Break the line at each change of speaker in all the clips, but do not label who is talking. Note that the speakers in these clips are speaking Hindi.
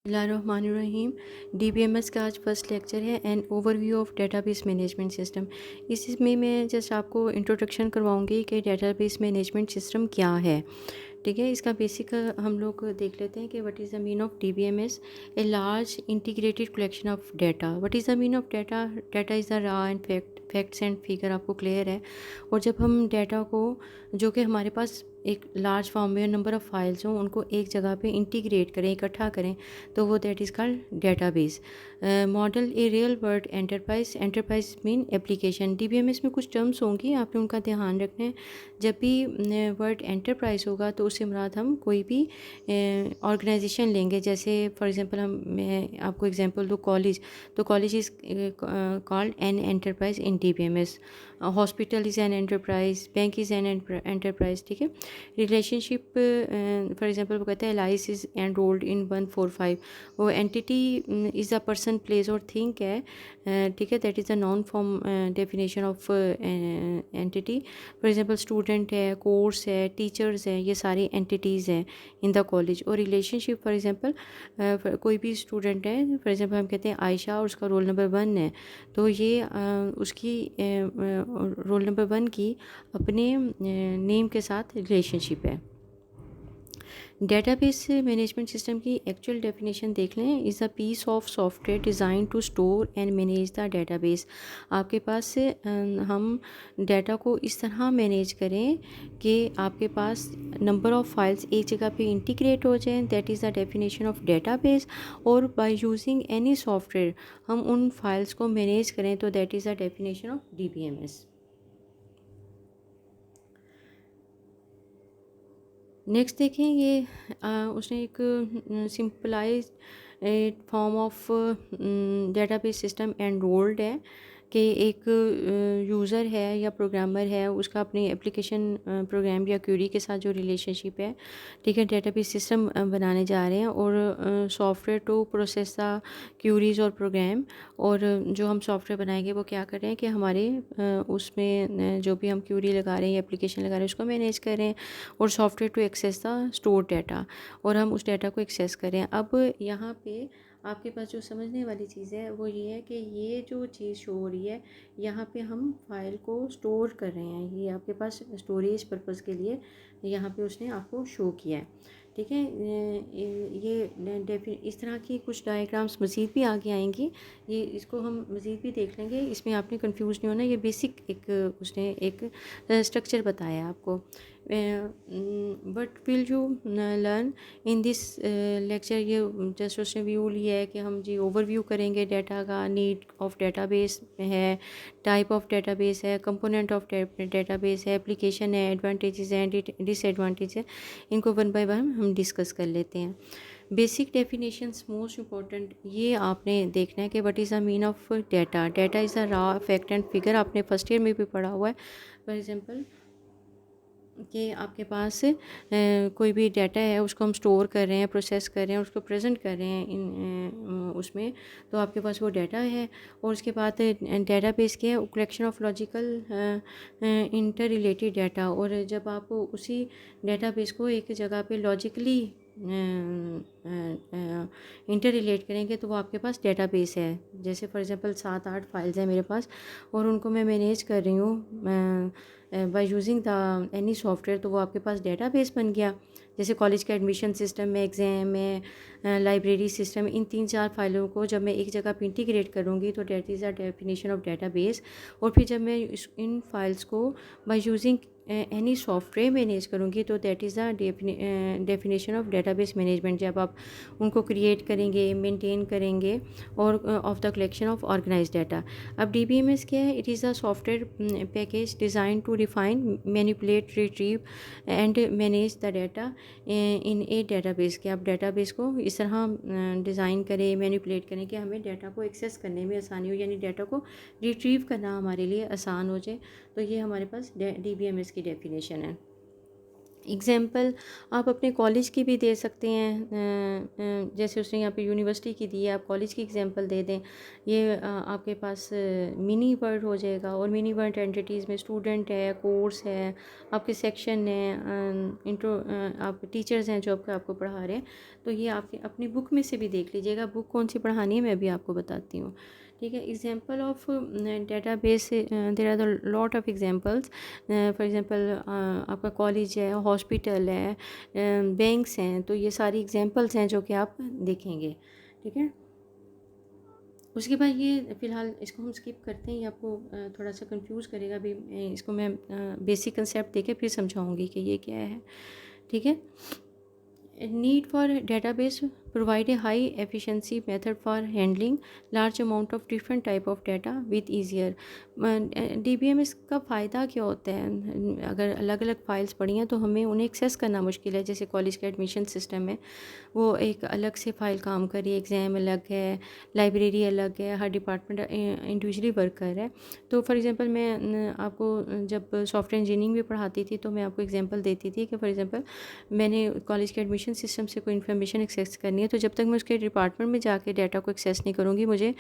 बिस्मिल्लाहिर्रहमानिर्रहीम। डीबीएमएस का आज फर्स्ट लेक्चर है an overview of database management system. इसमें मैं जस्ट आपको इंट्रोडक्शन करवाऊंगी कि डेटाबेस मैनेजमेंट सिस्टम क्या है। ठीक है, इसका बेसिक हम लोग देख लेते हैं कि what is the mean of DBMS. A large integrated collection of data. What is the mean of data? Data is the raw and facts and figure, आपको क्लियर है। और जब हम डाटा को, जो कि हमारे पास एक लार्ज फॉर्म में नंबर ऑफ़ फाइल्स हों, उनको एक जगह पे इंटीग्रेट करें, इकट्ठा करें, तो वो that is called database. Model a real world enterprise. Enterprise mean application. DBMS में कुछ टर्म्स होंगी, आपने उनका ध्यान रखना है। जब भी वर्ड एंटरप्राइज होगा तो उससे मुराद हम कोई भी ऑर्गेनाइजेशन लेंगे। जैसे फॉर एग्जांपल मैं आपको एग्जांपल दूँ, कॉलेज। तो college is called an enterprise in DBMS. Hospital is an enterprise, bank is an enterprise. ठीक है। रिलेशनशिप, फॉर एग्जांपल वो कहता है लाइस इज़ एनरोल्ड इन 145। वो entity is a person, place और थिंग है। ठीक है, that is a non farm definition of entity. For example student है, कोर्स है, टीचर्स हैं, ये सारी एंटिटीज़ हैं इन द कॉलेज। और रिलेशनशिप, फॉर एग्जांपल कोई भी स्टूडेंट है, फॉर एग्जांपल हम कहते हैं आयशा और उसका रोल नंबर 1 है, तो ये उसकी रोल नंबर 1 की अपने नेम के साथ रिलेशनशिप है। डेटाबेस मैनेजमेंट सिस्टम की एक्चुअल डेफिनेशन देख लें। Is a piece of software design to store and manage the database. आपके पास से हम डाटा को इस तरह मैनेज करें कि आपके पास नंबर ऑफ़ फाइल्स एक जगह पे इंटीग्रेट हो जाएं, that is the definition of database. और बाय यूजिंग एनी सॉफ्टवेयर हम उन फाइल्स को मैनेज करें, तो that is the definition of DBMS. Next देखें, ये उसने एक सिंपलाइज form of database system enrolled है कि एक यूज़र है या प्रोग्रामर है, उसका अपनी एप्लीकेशन प्रोग्राम या क्वेरी के साथ जो रिलेशनशिप है, ठीक है, डेटाबेस सिस्टम बनाने जा रहे हैं। और software to process the queries और प्रोग्राम। और जो हम सॉफ्टवेयर बनाएंगे वो क्या कर रहे हैं कि हमारे उसमें जो भी हम क्यूरी लगा रहे हैं या एप्लीकेशन लगा रहे हैं उसको मैनेज कर रहे हैं। और software to access the store data, और हम उस डाटा को एक्सेस करें। अब यहाँ पे आपके पास जो समझने वाली चीज़ है वो ये है कि ये जो चीज़ शो हो रही है, यहाँ पे हम फाइल को स्टोर कर रहे हैं। ये आपके पास स्टोरेज पर्पज़ के लिए यहाँ पे उसने आपको शो किया है। ठीक है, ये इस तरह की कुछ डायग्राम्स मज़ीद भी आगे आएंगी, ये इसको हम मज़ीद भी देख लेंगे। इसमें आपने कंफ्यूज नहीं होना, ये बेसिक एक उसने एक स्ट्रक्चर बताया आपको। But will you learn in this lecture, ये जस्ट उसने व्यू लिया है कि हम जी ओवरव्यू करेंगे डाटा का। नीड ऑफ डेटाबेस है, टाइप ऑफ डेटाबेस है, कंपोनेंट ऑफ डेटाबेस है, एप्लीकेशन है, एडवांटेजेस हैं, डिसएडवांटेज है। इनको वन बाय वन हम डिस्कस कर लेते हैं। बेसिक डेफिनेशंस मोस्ट इम्पॉर्टेंट, ये आपने देखना है कि what is the mean of data. Data is a raw fact and figure, आपने फर्स्ट ईयर में भी पढ़ा हुआ है। फॉर एग्जांपल कि आपके पास कोई भी डाटा है, उसको हम स्टोर कर रहे हैं, प्रोसेस कर रहे हैं, उसको प्रेजेंट कर रहे हैं इन उसमें, तो आपके पास वो डाटा है। और उसके बाद डेटाबेस क्या है? Collection of logical inter related data. और जब आप उसी डेटाबेस को एक जगह पे लॉजिकली इंटर रिलेट करेंगे तो वो आपके पास डेटाबेस है। जैसे फॉर एग्जांपल 7-8 फाइल्स हैं मेरे पास, और उनको मैं मैनेज कर रही हूँ by using the any software, तो वो आपके पास डेटाबेस बन गया। जैसे कॉलेज का एडमिशन सिस्टम में, एग्ज़ाम में, लाइब्रेरी सिस्टम, इन 3-4 फाइलों को जब मैं एक जगह पे इंटीग्रेट करूँगी तो that is the definition of database. और फिर जब मैं इन फाइल्स को by using any software manage करूँगी तो that is the definition of database management. जब आप उनको क्रिएट करेंगे, मेंटेन करेंगे, और of the collection of organize data. अब डीबीएमएस क्या है? It is a software package design to define, manipulate, retrieve and manage the data in a database. के आप डेटाबेस को इस तरह डिज़ाइन करें, मैनिपुलेट करें कि हमें डाटा को एक्सेस करने में आसानी हो, यानी डाटा को रिट्रीव करना हमारे लिए आसान हो जाए। तो ये हमारे पास डीबीएमएस की डेफिनेशन है। एग्ज़ाम्पल आप अपने कॉलेज की भी दे सकते हैं। जैसे उसने यहाँ पे यूनिवर्सिटी की दी है, आप कॉलेज की एग्ज़ाम्पल दे दें। ये आपके पास मिनी वर्ड हो जाएगा, और मिनी वर्ड एंटिटीज़ में स्टूडेंट है, कोर्स है, आपके सेक्शन है, इंट्रो, आप टीचर्स हैं जो आपको पढ़ा रहे हैं। तो ये आप अपनी बुक में से भी देख लीजिएगा, बुक कौन सी पढ़ानी है मैं भी आपको बताती हूँ। ठीक है, example of database, there are the lot of examples. For example आपका कॉलेज है, हॉस्पिटल है, बैंक्स हैं, तो ये सारी एग्जांपल्स हैं जो कि आप देखेंगे। ठीक है, उसके बाद ये फ़िलहाल इसको हम स्किप करते हैं, ये आपको थोड़ा सा कंफ्यूज करेगा भी। इसको मैं बेसिक कंसेप्ट देके फिर समझाऊंगी कि ये क्या है। ठीक है, need for database provide a high efficiency method for handling large amount of different type of data with easier। DBMS का फ़ायदा क्या होता है? अगर अलग अलग फाइल्स पड़ी हैं तो हमें उन्हें एक्सेस करना मुश्किल है। जैसे कॉलेज का एडमिशन सिस्टम है, वो एक अलग से फ़ाइल काम कर रही है, एग्ज़ाम अलग है, लाइब्रेरी अलग है, हर डिपार्टमेंट इंडिविजुअली वर्क कर रहा है। तो फॉर एग्ज़ाम्पल मैं आपको जब सॉफ्टवेयर इंजीनियरिंग भी पढ़ाती थी तो मैं आपको एग्ज़ाम्पल देती थी कि फॉर एग्ज़ाम्पल मैंने कॉलेज के एडमिशन सिस्टम से कोई इन्फॉर्मेशन एक्सेस करनी है, तो जब तक मैं उसके डिपार्टमेंट में जाके डाटा को एक्सेस नहीं करूँगी मुझे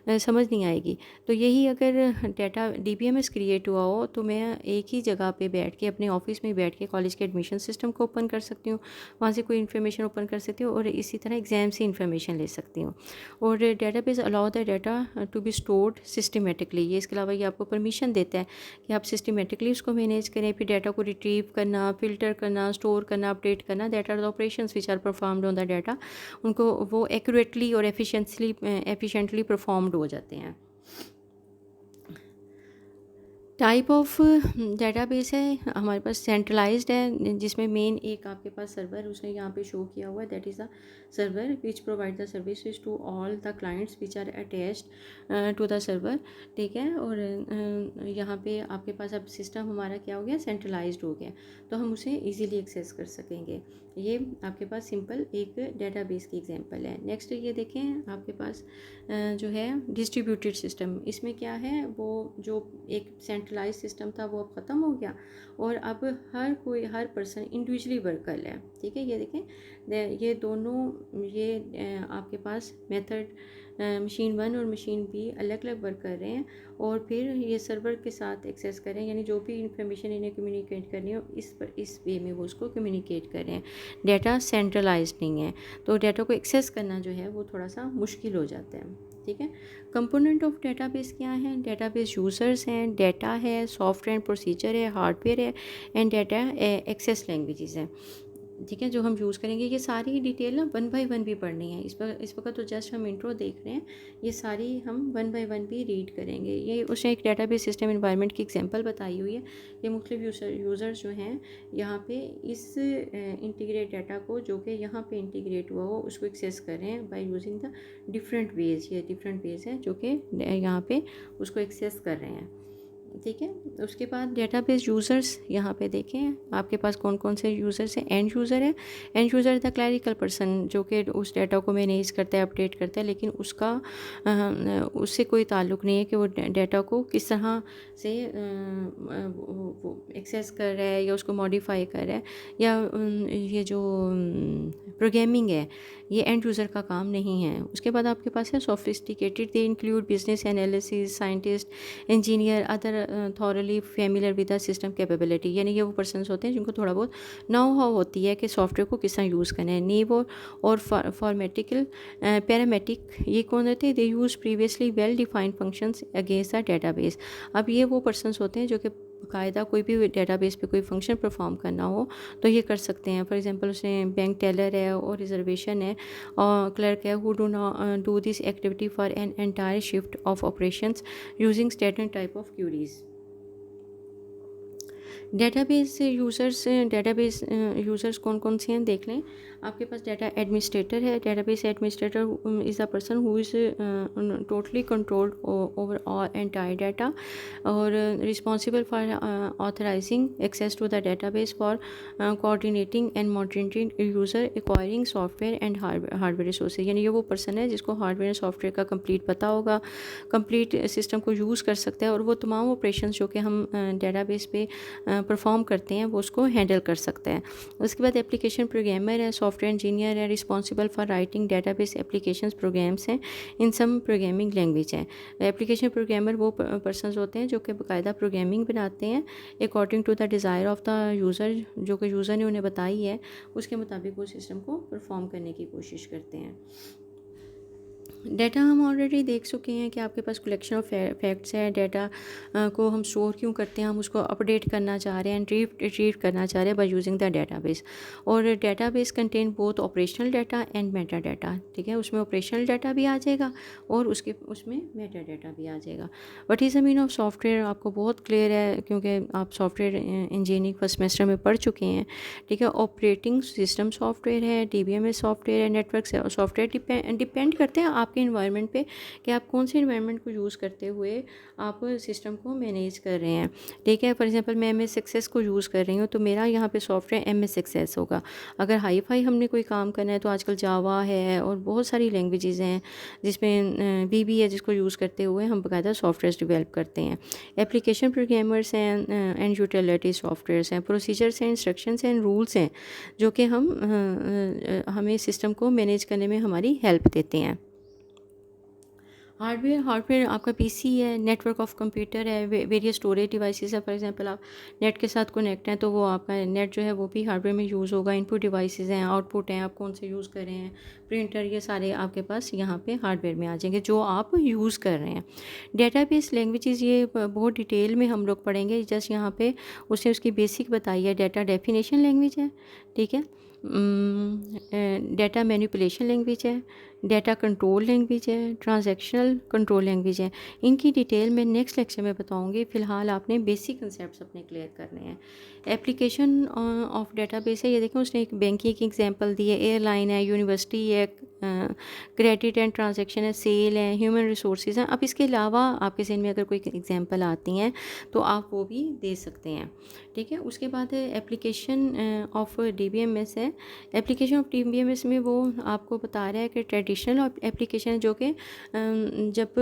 समझ नहीं आएगी। तो यही अगर डाटा DBMS क्रिएट हुआ हो तो मैं एक ही जगह पे बैठ के, अपने ऑफिस में बैठ के कॉलेज के एडमिशन सिस्टम को ओपन कर सकती हूँ, वहाँ से कोई इन्फॉर्मेशन ओपन कर सकती हूँ, और इसी तरह एग्ज़ाम से इन्फॉर्मेशन ले सकती हूँ। और database allow the data to be stored systematically. ये इसके अलावा ये आपको परमिशन देता है कि आप सिस्टमेटिकली उसको मैनेज करें, फिर डाटा को रिट्रीव करना, फ़िल्टर करना, स्टोर करना, अपडेट करना। That are the operations which are performed on the data. उनको वो एक्यूरेटली और एफिशिएंटली परफॉर्म्ड हो जाते हैं। टाइप ऑफ डेटाबेस है हमारे पास, सेंट्रलाइज्ड है, जिसमें मेन एक आपके पास सर्वर उसने यहाँ पे शो किया हुआ है, that is the server which provide the services to all the clients which are attached to the server. ठीक है, और यहाँ पे आपके पास अब सिस्टम हमारा क्या हो गया, सेंट्रलाइज्ड हो गया, तो हम उसे इजीली एक्सेस कर सकेंगे। ये आपके पास सिंपल एक डेटाबेस की एग्जांपल है। नेक्स्ट ये देखें, आपके पास जो है डिस्ट्रीब्यूटेड सिस्टम। इसमें क्या है, वो जो एक सेंट्रलाइज सिस्टम था वो अब ख़त्म हो गया, और अब हर पर्सन इंडिविजुअली वर्क कर रहा है। ठीक है, ये देखें, ये दोनों ये आपके पास मेथड मशीन 1 और मशीन बी अलग अलग वर्क कर रहे हैं, और फिर ये सर्वर के साथ एक्सेस कर रहे हैं, यानी जो भी इंफॉर्मेशन इन्हें कम्युनिकेट करनी हो इस वे में वो उसको कम्युनिकेट कर रहे हैं। डाटा सेंट्रलाइज नहीं है, तो डाटा को एक्सेस करना जो है वो थोड़ा सा मुश्किल हो जाता है। ठीक है, कंपोनेंट ऑफ डेटाबेस क्या है, डेटाबेस यूज़र्स हैं, डाटा है, सॉफ्टवेयर एंड प्रोसीजर है, हार्डवेयर है, एंड डाटा एक्सेस लैंग्वेजेस हैं। ठीक है, जो हम यूज़ करेंगे, ये सारी डिटेल ना 1 बाय 1 भी पढ़नी है। इस वक्त तो जस्ट हम इंट्रो देख रहे हैं, ये सारी हम 1 बाय 1 भी रीड करेंगे। ये उसने एक डेटाबेस सिस्टम इन्वायरमेंट की एग्जांपल बताई हुई है। ये मुख्तलिफ यूज़र्स जो हैं यहाँ पे इस इंटीग्रेट डाटा को, जो कि यहाँ पे इंटीग्रेट हुआ हो, उसको एक्सेस कर रहे हैं by using the different ways. ये डिफरेंट वेज हैं जो कि यहाँ पे उसको एक्सेस कर रहे हैं। ठीक है, उसके बाद डेटाबेस यूज़र्स यहाँ पे देखें आपके पास कौन कौन से यूज़र्स हैं। एंड यूज़र है, end user the clerical person, जो कि उस डाटा को मैनेज करता है, अपडेट करता है, लेकिन उससे कोई ताल्लुक़ नहीं है कि वो डाटा को किस तरह से एक्सेस कर रहा है या उसको मॉडिफाई कर रहा है, या ये जो प्रोग्रामिंग है ये एंड यूज़र का काम नहीं है। उसके बाद आपके पास है sophisticated, they include business analysis, scientist, engineer, other thoroughly familiar with the system capability, यानी ये वो पर्सनस होते हैं जिनको थोड़ा बहुत नो हाउ होती है कि सॉफ्टवेयर को किस तरह यूज़ करना है। नीव और फॉर्मेटिकल पैरामेटिक, ये कौन होते हैं, they use previously well defined functions against the database. अब ये वो पर्सनस होते हैं जो कि बाकायदा कोई भी डेटाबेस पे कोई फंक्शन परफॉर्म करना हो तो ये कर सकते हैं। फॉर एग्जांपल उसने बैंक टेलर है और रिजर्वेशन है और क्लर्क है, who do this activity for an entire shift of operations using standard type of queries. Database users कौन कौन से हैं देख लें। आपके पास डाटा एडमिनिस्ट्रेटर है। Database administrator is a person who is totally controlled over all entire data और responsible for authorizing access to the database for coordinating and monitoring user acquiring software and hardware resources. यानी ये वो पर्सन है जिसको हार्डवेयर सॉफ्टवेयर का कंप्लीट पता होगा, कंप्लीट सिस्टम को यूज़ कर सकता है और वो तमाम ऑपरेशन जो कि हम डेटाबेस पे परफॉर्म करते हैं वो उसको हैंडल कर सकता है। उसके बाद एप्लीकेशन प्रोग्रामर है, सॉफ्टवेयर इंजीनियर है, responsible for writing database applications programs हैं इन सम प्रोग्रामिंग लैंग्वेज है। एप्लीकेशन प्रोग्रामर वो पर्सन होते हैं जो कि बाकायदा प्रोग्रामिंग बनाते हैं according to the desire of the user, जो कि यूज़र ने उन्हें बताई है उसके मुताबिक वो सिस्टम को परफॉर्म करने की कोशिश करते हैं। डाटा हम ऑलरेडी देख चुके हैं कि आपके पास कलेक्शन ऑफ फैक्ट्स है। डाटा को हम स्टोर क्यों करते हैं, हम उसको अपडेट करना चाह रहे हैं, रिट्रीव करना चाह रहे हैं बाय यूजिंग द डाटाबेस। और database contain both operational data and Meta data. ठीक है, उसमें ऑपरेशनल डाटा भी आ जाएगा और उसमें मेटा डाटा भी आ जाएगा। What is the meaning of software आपको बहुत क्लियर है क्योंकि आप सॉफ्टवेयर इंजीनियरिंग फर्स्ट सेमेस्टर में पढ़ चुके हैं। ठीक है, ऑपरेटिंग सिस्टम सॉफ्टवेयर है, DBMS सॉफ्टवेयर है, नेटवर्क सॉफ्टवेयर डिपेंड करते हैं आपके इन्वायरमेंट पे कि आप कौन से इन्वायरमेंट को यूज़ करते हुए आप सिस्टम को मैनेज कर रहे हैं। ठीक है, फॉर एग्जांपल मैं MS एक्सेस को यूज़ कर रही हूँ तो मेरा यहाँ पे सॉफ्टवेयर MS एक्सेस होगा। अगर हाई फाई हमने कोई काम करना है तो आजकल जावा है और बहुत सारी लैंग्वेजेस हैं जिसमें VB है जिसको यूज़ करते हुए हम बाकायदा सॉफ्टवेयर डेवलप करते हैं। एप्लीकेशन प्रोग्रामर्स हैं एंड यूटिलिटी सॉफ्टवेयर्स हैं, प्रोसीजर्स हैं, इंस्ट्रक्शंस हैं, रूल्स हैं जो कि हमें सिस्टम को मैनेज करने में हमारी हेल्प देते हैं। हार्डवेयर आपका PC है, नेटवर्क ऑफ कंप्यूटर है, वेरियस स्टोरेज डिवाइसेस है। फॉर एग्जांपल आप नेट के साथ कनेक्ट हैं तो वो आपका नेट जो है वो भी हार्डवेयर में यूज़ होगा। इनपुट डिवाइसेस हैं, आउटपुट हैं, आप कौन से यूज़ कर रहे हैं, प्रिंटर, ये सारे आपके पास यहाँ पे हार्डवेयर में आ जाएंगे जो आप यूज़ कर रहे हैं। डेटाबेस लैंग्वेजेस ये बहुत डिटेल में हम लोग पढ़ेंगे। जस्ट यहाँ पे उसने उसकी बेसिक बताई है। डाटा डेफिनेशन लैंग्वेज है, ठीक है, डाटा मैनिपुलेशन लैंग्वेज है, डाटा कंट्रोल लैंग्वेज है, ट्रांजैक्शनल कंट्रोल लैंग्वेज है। इनकी डिटेल मैं नेक्स्ट लेक्चर में बताऊंगी। फ़िलहाल आपने बेसिक कंसेप्ट्स अपने क्लियर करने हैं। एप्लीकेशन ऑफ डाटाबेस है, ये देखें उसने एक बैंकिंग की एग्जांपल दी है, एयरलाइन है, यूनिवर्सिटी है, क्रेडिट एंड ट्रांजैक्शन है, सेल है, ह्यूमन रिसोर्सेज हैं। अब इसके अलावा आपके ज़हन में अगर कोई एग्जांपल आती हैं तो आप वो भी दे सकते हैं। ठीक है, उसके बाद एप्लीकेशन ऑफ DBMS है। एप्लीकेशन ऑफ DBMS में वो आपको बता रहा है कि ट्रेडिशनल एप्लीकेशन है जो कि जब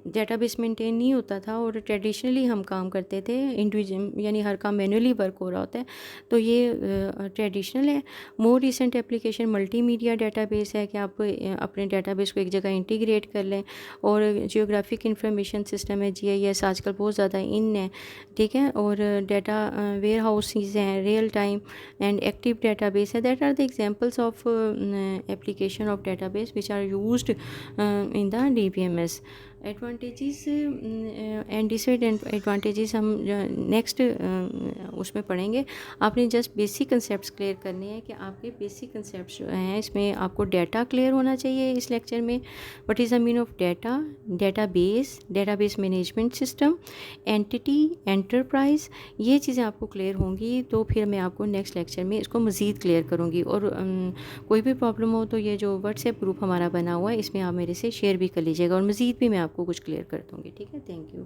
डेटाबेस मेंटेन नहीं होता था और ट्रेडिशनली हम काम करते थे, इंडिविजुअल यानी हर काम मैनुअली वर्क हो रहा होता है, तो ये ट्रेडिशनल है। More recent application multimedia database है कि आप अपने डेटाबेस को एक जगह इंटीग्रेट कर लें। और जियोग्राफिक इंफॉर्मेशन सिस्टम है, GIS आजकल बहुत ज़्यादा इन है। ठीक है, और डाटा वेयर हाउसेज हैं, real time and active database है। That are the examples of application of database which are used in the DBMS। Advantages and disadvantages हम नेक्स्ट उसमें पढ़ेंगे। आपने जस्ट बेसिक कंसेप्ट्स क्लियर करने हैं कि आपके बेसिक कंसेप्ट्स जो हैं इसमें आपको डाटा क्लियर होना चाहिए इस लेक्चर में। What is the meaning of data, database management system, entity, enterprise, ये चीज़ें आपको क्लियर होंगी तो फिर मैं आपको नेक्स्ट लेक्चर में इसको मज़ीद क्लियर करूँगी। और कोई भी प्रॉब्लम हो तो ये जो व्हाट्सएप ग्रुप हमारा बना हुआ है इसमें आप मेरे से शेयर भी कर लीजिएगा और मज़ीद भी मैं आपको कुछ क्लियर कर दूँगी। ठीक है, थैंक यू।